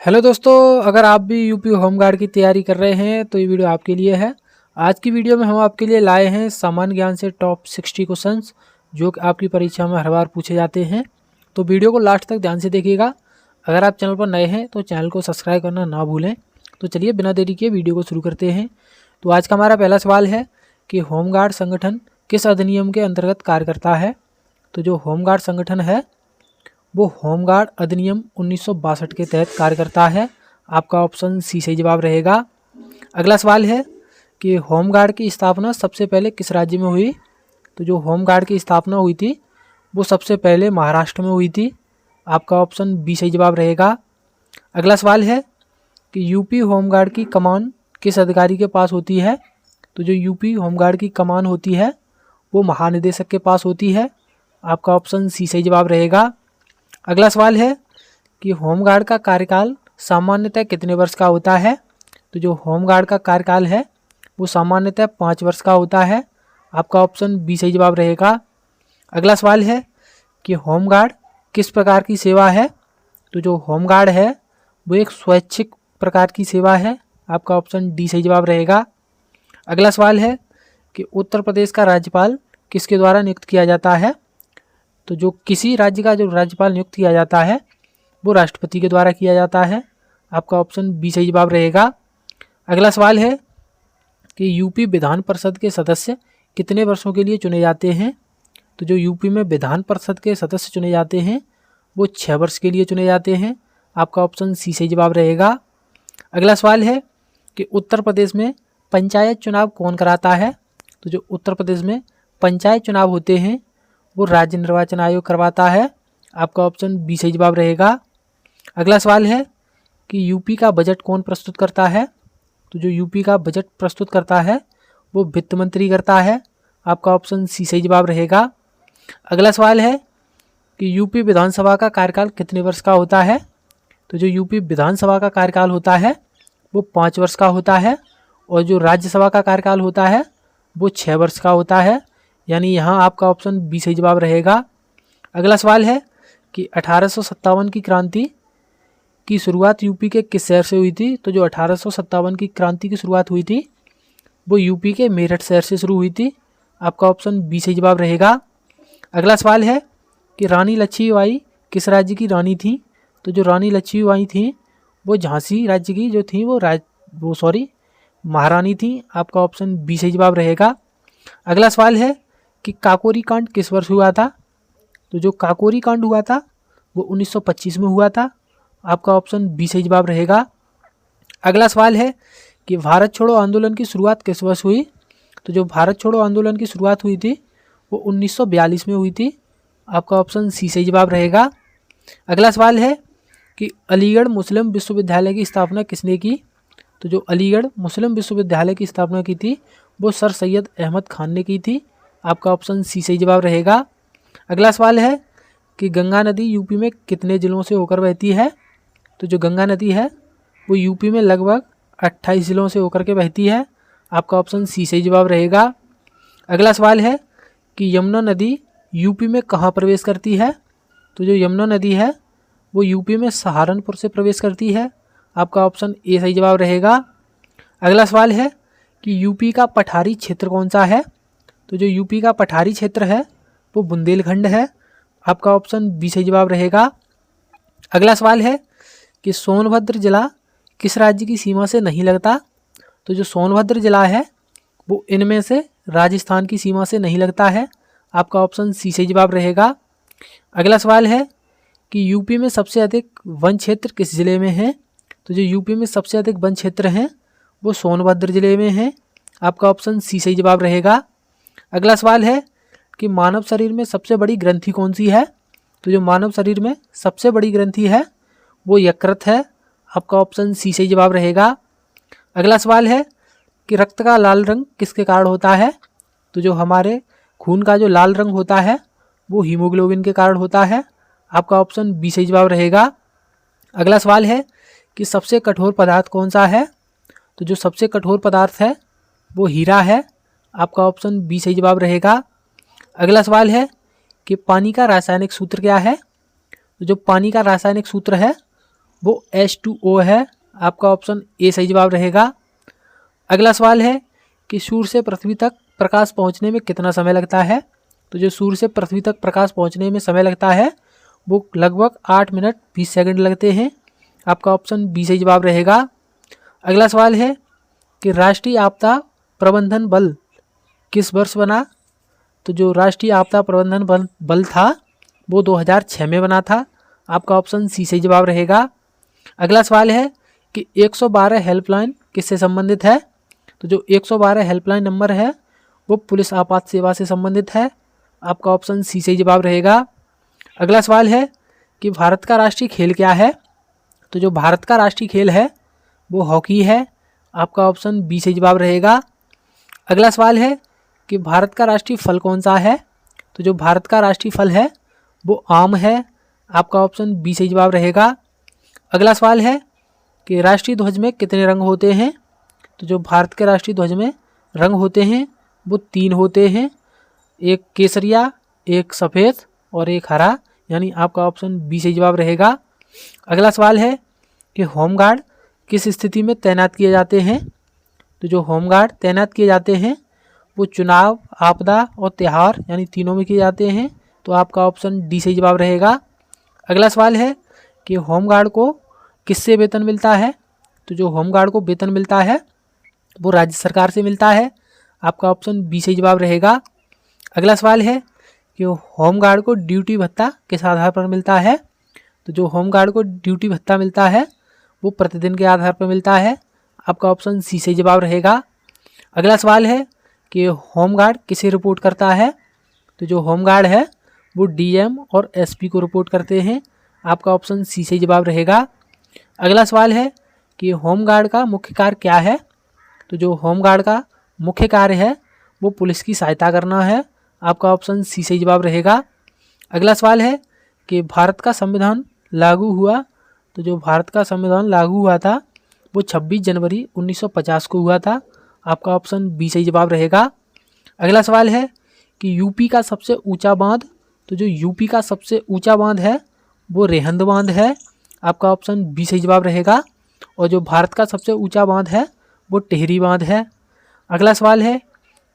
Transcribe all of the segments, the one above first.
Hello दोस्तों, अगर आप भी यूपी होमगार्ड की तैयारी कर रहे हैं तो ये वीडियो आपके लिए है। आज की वीडियो में हम आपके लिए लाए हैं सामान्य ज्ञान से टॉप 60 क्वेश्चंस जो कि आपकी परीक्षा में हर बार पूछे जाते हैं। तो वीडियो को लास्ट तक ध्यान से देखिएगा। अगर आप चैनल पर नए हैं तो चैनल को सब्सक्राइब करना ना भूलें। तो चलिए बिना देरी किए वीडियो को शुरू करते हैं। तो आज का हमारा पहला सवाल है कि होमगार्ड संगठन किस अधिनियम के अंतर्गत कार्य करता है। तो जो होमगार्ड संगठन है वो होमगार्ड अधिनियम 1962 के तहत कार्य करता है। आपका ऑप्शन सी सही जवाब रहेगा। अगला सवाल है कि होमगार्ड की स्थापना सबसे पहले किस राज्य में हुई। तो जो होमगार्ड की स्थापना हुई थी वो सबसे पहले महाराष्ट्र में हुई थी। आपका ऑप्शन बी सही जवाब रहेगा। अगला सवाल है कि यूपी होमगार्ड की कमान किस अधिकारी के पास होती है। तो जो यूपी होमगार्ड की कमान होती है वो महानिदेशक के पास होती है। आपका ऑप्शन सी सही जवाब रहेगा। अगला सवाल है कि होमगार्ड का कार्यकाल सामान्यतः कितने वर्ष का होता है। तो जो होमगार्ड का कार्यकाल है वो सामान्यतः 5 वर्ष का होता है। आपका ऑप्शन बी सही जवाब रहेगा। अगला सवाल है कि होमगार्ड किस प्रकार की सेवा है। तो जो होमगार्ड है वो एक स्वैच्छिक प्रकार की सेवा है। आपका ऑप्शन डी सही जवाब रहेगा। अगला सवाल है कि उत्तर प्रदेश का राज्यपाल किसके द्वारा नियुक्त किया जाता है। तो जो किसी राज्य का जो राज्यपाल नियुक्त किया जाता है वो राष्ट्रपति के द्वारा किया जाता है। आपका ऑप्शन बी सही जवाब रहेगा। अगला सवाल है कि यूपी विधान परिषद के सदस्य कितने वर्षों के लिए चुने जाते हैं। तो जो यूपी में विधान परिषद के सदस्य चुने जाते हैं वो 6 वर्ष के लिए चुने जाते हैं। आपका ऑप्शन सी सही जवाब रहेगा। अगला सवाल है कि उत्तर प्रदेश में पंचायत चुनाव कौन कराता है। तो जो उत्तर प्रदेश में पंचायत चुनाव होते हैं वो राज्य निर्वाचन आयोग करवाता है। आपका ऑप्शन बी सही जवाब रहेगा। अगला सवाल है कि यूपी का बजट कौन प्रस्तुत करता है। तो जो यूपी का बजट प्रस्तुत करता है वो वित्त मंत्री करता है। आपका ऑप्शन सी सही जवाब रहेगा। अगला सवाल है कि यूपी विधानसभा का कार्यकाल कितने वर्ष का होता है। तो जो यूपी विधानसभा का कार्यकाल होता है वो 5 वर्ष का होता है और जो राज्यसभा का कार्यकाल होता है वो 6 वर्ष का होता है। यानी यहाँ आपका ऑप्शन बी सही जवाब रहेगा। अगला सवाल है कि 1857 की क्रांति की शुरुआत यूपी के किस शहर से हुई थी। तो जो 1857 की क्रांति की शुरुआत हुई थी वो यूपी के मेरठ शहर से शुरू हुई थी। आपका ऑप्शन बी सही जवाब रहेगा। अगला सवाल है कि रानी लक्ष्मीबाई किस राज्य की रानी थी। तो जो रानी लक्ष्मीबाई थी वो झांसी राज्य की जो थी वो महारानी थी। आपका ऑप्शन बी सही जवाब रहेगा। अगला सवाल है कि काकोरी कांड किस वर्ष हुआ था। तो जो काकोरी कांड हुआ था वो 1925 में हुआ था। आपका ऑप्शन बी सही जवाब रहेगा। अगला सवाल है कि भारत छोड़ो आंदोलन की शुरुआत किस वर्ष हुई। तो जो भारत छोड़ो आंदोलन की शुरुआत हुई थी वो 1942 में हुई थी। आपका ऑप्शन सी सही जवाब रहेगा। अगला सवाल है कि अलीगढ़ मुस्लिम विश्वविद्यालय की स्थापना किसने की। तो जो अलीगढ़ मुस्लिम विश्वविद्यालय की स्थापना की थी वो सर सैयद अहमद खान ने की थी। आपका ऑप्शन सी सही जवाब रहेगा। अगला सवाल है कि गंगा नदी यूपी में कितने ज़िलों से होकर बहती है। तो जो गंगा नदी है वो यूपी में लगभग 28 ज़िलों से होकर के बहती है। आपका ऑप्शन सी सही जवाब रहेगा। अगला सवाल है कि यमुना नदी यूपी में कहाँ प्रवेश करती है। तो जो यमुना नदी है वो यूपी में सहारनपुर से प्रवेश करती है। आपका ऑप्शन ए सही जवाब रहेगा। अगला सवाल है कि यूपी का पठारी क्षेत्र कौन सा है। तो जो यूपी का पठारी क्षेत्र है वो बुंदेलखंड है। आपका ऑप्शन बी सही जवाब रहेगा। अगला सवाल है कि सोनभद्र जिला किस राज्य की सीमा से नहीं लगता। तो जो सोनभद्र जिला है वो इनमें से राजस्थान की सीमा से नहीं लगता है। आपका ऑप्शन सी सही जवाब रहेगा। अगला सवाल है कि यूपी में सबसे अधिक वन क्षेत्र किस जिले में है। तो जो यूपी में सबसे अधिक वन क्षेत्र हैं वो सोनभद्र जिले में है। आपका ऑप्शन सी सही जवाब रहेगा। अगला सवाल है कि मानव शरीर में सबसे बड़ी ग्रंथि कौन सी है। तो जो मानव शरीर में सबसे बड़ी ग्रंथि है वो यकृत है। आपका ऑप्शन सी सही जवाब रहेगा। अगला सवाल है कि रक्त का लाल रंग किसके कारण होता है। तो जो हमारे खून का जो लाल रंग होता है वो हीमोग्लोबिन के कारण होता है। आपका ऑप्शन बी सही जवाब रहेगा। अगला सवाल है कि सबसे कठोर पदार्थ कौन सा है। तो जो सबसे कठोर पदार्थ है वो हीरा है। आपका ऑप्शन बी सही जवाब रहेगा। अगला सवाल है कि पानी का रासायनिक सूत्र क्या है। तो जो पानी का रासायनिक सूत्र है वो H2O है। आपका ऑप्शन ए सही जवाब रहेगा। अगला सवाल है कि सूर्य से पृथ्वी तक प्रकाश पहुंचने में कितना समय लगता है। तो जो सूर्य से पृथ्वी तक प्रकाश पहुंचने में समय लगता है वो लगभग 8 मिनट 20 सेकंड लगते हैं। आपका ऑप्शन बी सही जवाब रहेगा। अगला सवाल है कि राष्ट्रीय आपदा प्रबंधन बल किस वर्ष बना। तो जो राष्ट्रीय आपदा प्रबंधन बल था वो 2006 में बना था। आपका ऑप्शन सी सही जवाब रहेगा। अगला सवाल है कि 112 हेल्पलाइन किससे संबंधित है। तो जो 112 हेल्पलाइन नंबर है वो पुलिस आपात सेवा से संबंधित है। आपका ऑप्शन सी सही जवाब रहेगा। अगला सवाल है कि भारत का राष्ट्रीय खेल क्या है। तो जो भारत का राष्ट्रीय खेल है वो हॉकी है। आपका ऑप्शन बी सही जवाब रहेगा। अगला सवाल है कि भारत का राष्ट्रीय फल कौन सा है। तो जो भारत का राष्ट्रीय फल है वो आम है। आपका ऑप्शन बी सही जवाब रहेगा। अगला सवाल है कि राष्ट्रीय ध्वज में कितने रंग होते हैं। तो जो भारत के राष्ट्रीय ध्वज में रंग होते हैं वो 3 होते हैं, एक केसरिया, एक सफ़ेद और एक हरा, यानी आपका ऑप्शन बी सही जवाब रहेगा। अगला सवाल है कि होमगार्ड किस स्थिति में तैनात किए जाते हैं। तो जो होमगार्ड तैनात किए जाते हैं वो चुनाव, आपदा और त्यौहार यानी तीनों में किए जाते हैं। तो आपका ऑप्शन डी सही जवाब रहेगा। अगला सवाल है कि होमगार्ड को किससे वेतन मिलता है। तो जो होमगार्ड को वेतन मिलता है वो राज्य सरकार से मिलता है। आपका ऑप्शन बी सही जवाब रहेगा। अगला सवाल है कि होमगार्ड को ड्यूटी भत्ता किस आधार पर मिलता है। तो जो होमगार्ड को ड्यूटी भत्ता मिलता है वो प्रतिदिन के आधार पर मिलता है। आपका ऑप्शन सी सही जवाब रहेगा। अगला सवाल है कि होमगार्ड किसे रिपोर्ट करता है। तो जो होमगार्ड है वो डीएम और एसपी को रिपोर्ट करते हैं। आपका ऑप्शन सी सही जवाब रहेगा। अगला सवाल है कि होमगार्ड का मुख्य कार्य क्या है। तो जो होमगार्ड का मुख्य कार्य है वो पुलिस की सहायता करना है। आपका ऑप्शन सी सही जवाब रहेगा। अगला सवाल है कि भारत का संविधान लागू हुआ। तो जो भारत का संविधान लागू हुआ था वो 26 जनवरी 1950 को हुआ था। आपका ऑप्शन बी सही जवाब रहेगा। अगला सवाल है कि यूपी का सबसे ऊंचा बांध। तो जो यूपी का सबसे ऊंचा बांध है वो रेहंद बांध है। आपका ऑप्शन बी सही जवाब रहेगा। और जो भारत का सबसे ऊंचा बांध है वो टिहरी बांध है। अगला सवाल है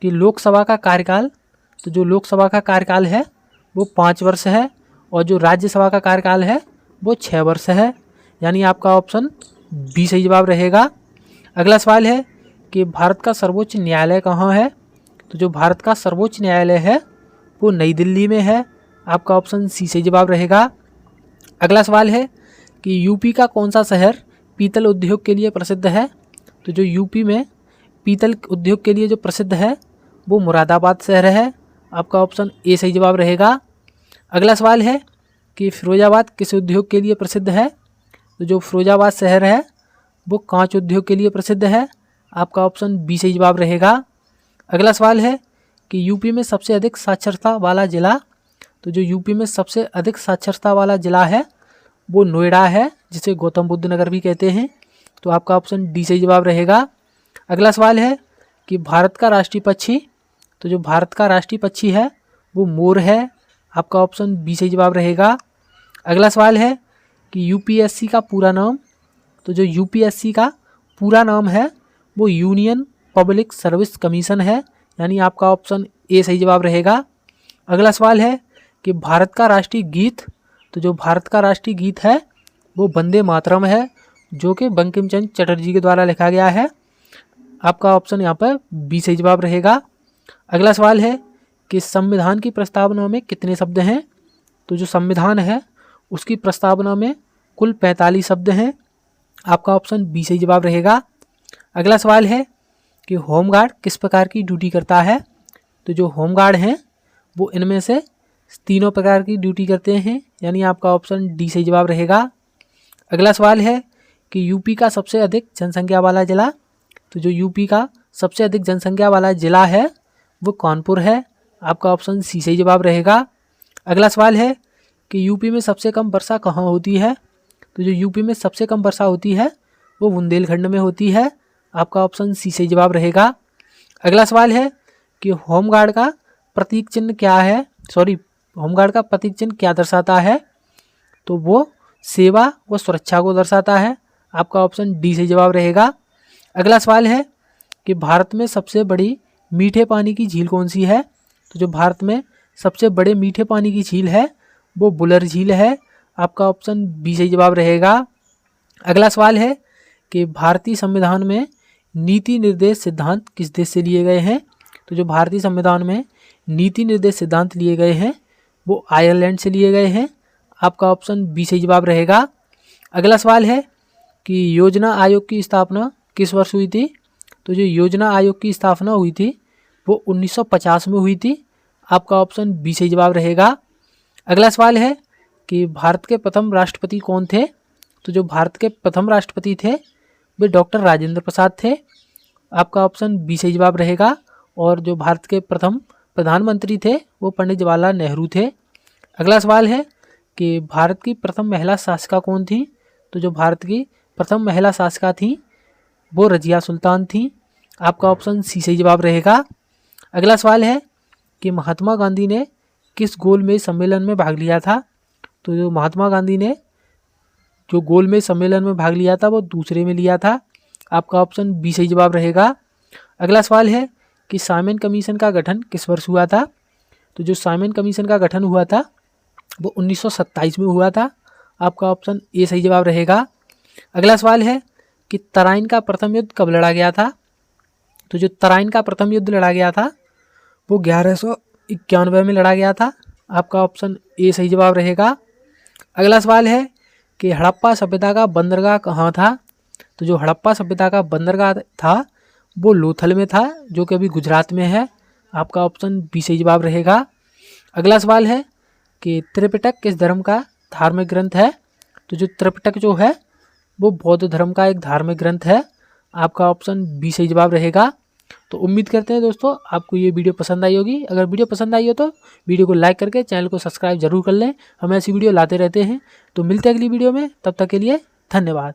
कि लोकसभा का कार्यकाल। तो जो लोकसभा का कार्यकाल है वो 5 वर्ष है और जो राज्यसभा का कार्यकाल है वो 6 वर्ष है, यानी आपका ऑप्शन बी सही जवाब रहेगा। अगला सवाल है कि भारत का सर्वोच्च न्यायालय कहाँ है। तो जो भारत का सर्वोच्च न्यायालय है वो नई दिल्ली में है। आपका ऑप्शन सी सही जवाब रहेगा। अगला सवाल है कि यूपी का कौन सा शहर पीतल उद्योग के लिए प्रसिद्ध है। तो जो यूपी में पीतल उद्योग के लिए जो प्रसिद्ध है वो मुरादाबाद शहर है। आपका ऑप्शन ए सही जवाब रहेगा। अगला सवाल है कि फिरोजाबाद किस उद्योग के लिए प्रसिद्ध है। तो जो फिरोजाबाद शहर है वो कांच उद्योग के लिए प्रसिद्ध है। आपका ऑप्शन बी सही जवाब रहेगा। अगला सवाल है कि यूपी में सबसे अधिक साक्षरता वाला जिला। तो जो यूपी में सबसे अधिक साक्षरता वाला जिला है वो नोएडा है, जिसे गौतम बुद्ध नगर भी कहते हैं। तो आपका ऑप्शन डी सही जवाब रहेगा। अगला सवाल है कि भारत का राष्ट्रीय पक्षी। तो जो भारत का राष्ट्रीय पक्षी है वो मोर है। आपका ऑप्शन बी सही जवाब रहेगा। अगला सवाल है कि यूपीएससी का पूरा नाम। तो जो यूपीएससी का पूरा नाम है वो यूनियन पब्लिक सर्विस कमीशन है, यानी आपका ऑप्शन ए सही जवाब रहेगा। अगला सवाल है कि भारत का राष्ट्रीय गीत। तो जो भारत का राष्ट्रीय गीत है वो वंदे मातरम है, जो कि बंकिम चंद्र चटर्जी के द्वारा लिखा गया है। आपका ऑप्शन यहाँ पर बी सही जवाब रहेगा। अगला सवाल है कि संविधान की प्रस्तावना में कितने शब्द हैं। तो जो संविधान है उसकी प्रस्तावना में कुल 45 शब्द हैं। आपका ऑप्शन बी सही जवाब रहेगा। अगला सवाल है कि होमगार्ड किस प्रकार की ड्यूटी करता है। तो जो होमगार्ड हैं वो इनमें से तीनों प्रकार की ड्यूटी करते हैं, यानी आपका ऑप्शन डी सही जवाब रहेगा। अगला सवाल है कि यूपी का सबसे अधिक जनसंख्या वाला जिला। तो जो यूपी का सबसे अधिक जनसंख्या वाला जिला है वो कानपुर है। आपका ऑप्शन सी सही जवाब रहेगा। अगला सवाल है कि यूपी में सबसे कम वर्षा कहाँ होती है। तो जो यूपी में सबसे कम वर्षा होती है वो बुंदेलखंड में होती है। आपका ऑप्शन सी सही जवाब रहेगा। अगला सवाल है कि होमगार्ड का प्रतीक चिन्ह क्या है। होमगार्ड का प्रतीक चिन्ह क्या दर्शाता है। तो वो सेवा व सुरक्षा को दर्शाता है। आपका ऑप्शन डी सही जवाब रहेगा। अगला सवाल है कि भारत में सबसे बड़ी मीठे पानी की झील कौन सी है? तो जो भारत में सबसे बड़े मीठे पानी की झील है वो बुलर झील है। आपका ऑप्शन बी सही जवाब रहेगा। अगला सवाल है कि भारतीय संविधान में नीति निर्देश सिद्धांत किस देश से लिए गए हैं? तो जो भारतीय संविधान में नीति निर्देश सिद्धांत लिए गए हैं वो आयरलैंड से लिए गए हैं। आपका ऑप्शन बी सही जवाब रहेगा। अगला सवाल है कि योजना आयोग की स्थापना किस वर्ष हुई थी? तो जो योजना आयोग की स्थापना हुई थी वो 1950 में हुई थी। आपका ऑप्शन बी सही जवाब रहेगा। अगला सवाल है कि भारत के प्रथम राष्ट्रपति कौन थे? तो जो भारत के प्रथम राष्ट्रपति थे वे डॉक्टर राजेंद्र प्रसाद थे। आपका ऑप्शन बी सही जवाब रहेगा। और जो भारत के प्रथम प्रधानमंत्री थे वो पंडित जवाहरलाल नेहरू थे। अगला सवाल है कि भारत की प्रथम महिला शासिका कौन थी? तो जो भारत की प्रथम महिला शासिका थी वो रजिया सुल्तान थी। आपका ऑप्शन सी सही जवाब रहेगा। अगला सवाल है कि महात्मा गांधी ने किस गोलमेज सम्मेलन में भाग लिया था? तो जो महात्मा गांधी ने जो गोलमेज सम्मेलन में भाग लिया था वो दूसरे में लिया था। आपका ऑप्शन बी सही जवाब रहेगा। अगला सवाल है कि साइमन कमीशन का गठन किस वर्ष हुआ था? तो जो साइमन कमीशन का गठन हुआ था वो 1927 में हुआ था। आपका ऑप्शन ए सही जवाब रहेगा। अगला सवाल है कि तराइन का प्रथम युद्ध कब लड़ा गया था? तो जो तराइन का प्रथम युद्ध लड़ा गया था वो 1191 में लड़ा गया था। आपका ऑप्शन ए सही जवाब रहेगा। अगला सवाल है कि हड़प्पा सभ्यता का बंदरगाह कहाँ था? तो जो हड़प्पा सभ्यता का बंदरगाह था वो लोथल में था जो कि अभी गुजरात में है। आपका ऑप्शन बी सही जवाब रहेगा। अगला सवाल है कि त्रिपिटक किस धर्म का धार्मिक ग्रंथ है? तो जो त्रिपिटक जो है वो बौद्ध धर्म का एक धार्मिक ग्रंथ है। आपका ऑप्शन बी सही जवाब रहेगा। तो उम्मीद करते हैं दोस्तों आपको ये वीडियो पसंद आई होगी। अगर वीडियो पसंद आई हो तो वीडियो को लाइक करके चैनल को सब्सक्राइब जरूर कर लें। हम ऐसी वीडियो लाते रहते हैं। तो मिलते हैं अगली वीडियो में, तब तक के लिए धन्यवाद।